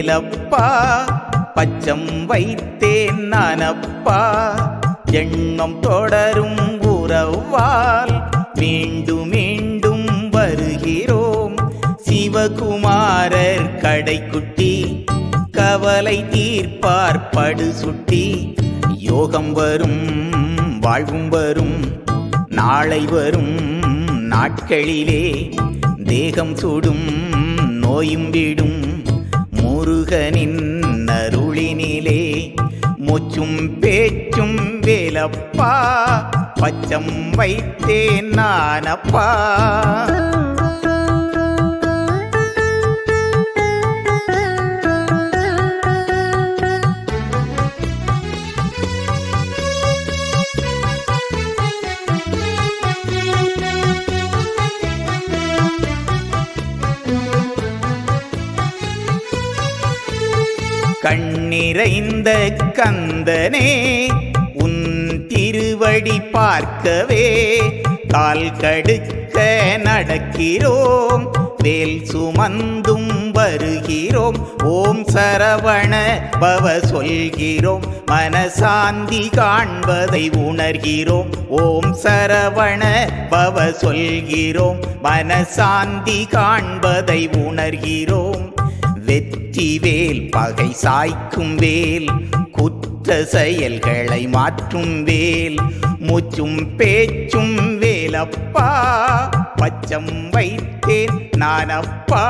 வேலப்பா பச்சம் வைத்தேன் நானப்பா எண்ணம் தொடரும் உறவால் மீண்டும் மீண்டும் வருகிறோம் சிவகுமாரர் கடைக்குட்டி கவலை தீர்ப்பார் படுசுட்டி யோகம் வரும் வாழ்வும் வரும் நாளை வரும் நாட்களிலே தேகம் சுடும் நோயும் விடும் முருகனின் அருளினிலே மூச்சும் பேச்சும் வேலப்பா பச்சம் வைத்தேன் நானப்பா கண்ணிறைந்த கந்தனே உன் திருவடி பார்க்கவே கால் கடுக்க நடக்கிறோம் வேல் சுமந்தும் வருகிறோம் ஓம் சரவண பவ சொல்கிறோம் மனசாந்தி காண்பதை உணர்கிறோம் ஓம் சரவண பவ சொல்கிறோம் மனசாந்தி காண்பதை உணர்கிறோம் வெற்றி வேல் பகை சாய்க்கும் வேல் குற்ற செயல்களை மாற்றும் வேல் மூச்சும் பேச்சும் வேலப்பா பச்சம் வைத்தேன் நானப்பா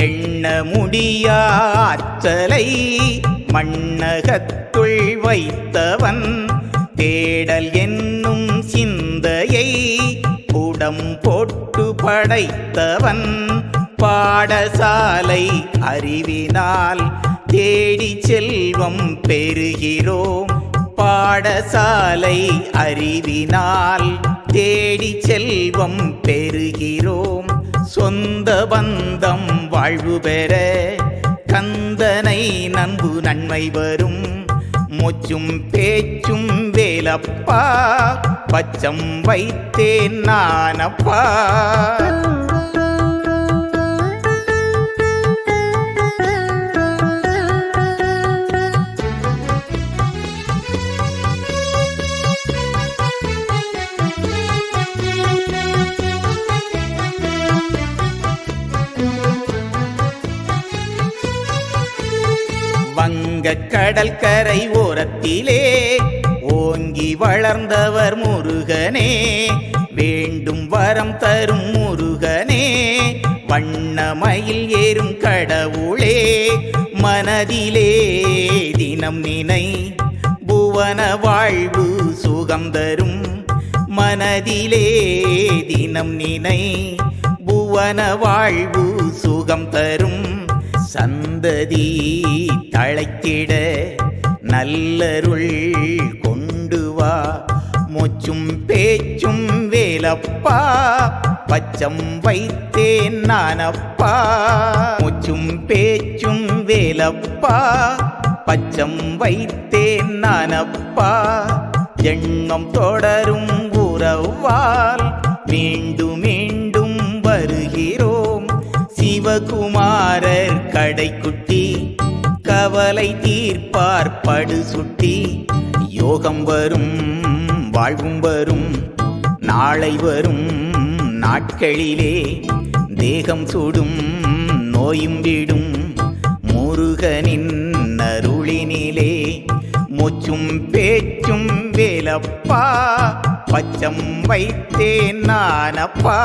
எண்ண முடியாற்றலை மண்ணகத்துள் வைத்தவன் தேடல் என்னும் சிந்தையை புடம் போட்டு படைத்தவன் பாடசாலை அறிவினால் தேடி செல்வம் பெறுகிறோம் பாடசாலை அறிவினால் தேடி செல்வம் பெறுகிறோம் சொந்த பந்தம் வாழ்வு பெற கந்தனை நன்பு நன்மை வரும் மூச்சும் பேச்சும் வேலப்பா பச்சம் வைத்தேன் நானப்பா வங்கக் கடல் கரை ஓரத்திலே ஓங்கி வளர்ந்தவர் முருகனே வேண்டும் வரம் தரும் முருகனே வண்ணமயில் ஏறும் கடவுளே மனதிலே தினம் நினை புவன வாழ்வு சுகம் தரும் மனதிலே தினம் நினை புவன வாழ்வு சுகம் தரும் சந்ததி தழைத்திட நல்லருள் கொண்டு வா மூச்சும் பேச்சும் வேலப்பா பச்சம் வைத்தேன் நானப்பா மூச்சும் பேச்சும் வேலப்பா பச்சம் வைத்தேன் நானப்பா எண்ணம் தொடரும் உறவால் மீண்டும் மீண்டும் வருகிறோம் சிவகுமாரர் கடைக்குட்டி கவலை தீர்ப்பார் படுசுட்டி யோகம் வரும் வாழ்வும் வரும் நாளை வரும் நாட்களிலே தேகம் சுடும் நோயும் விடும் முருகனின் அருளினிலே மூச்சும் பேச்சும் வேலப்பா பச்சம் வைத்தேன் நானப்பா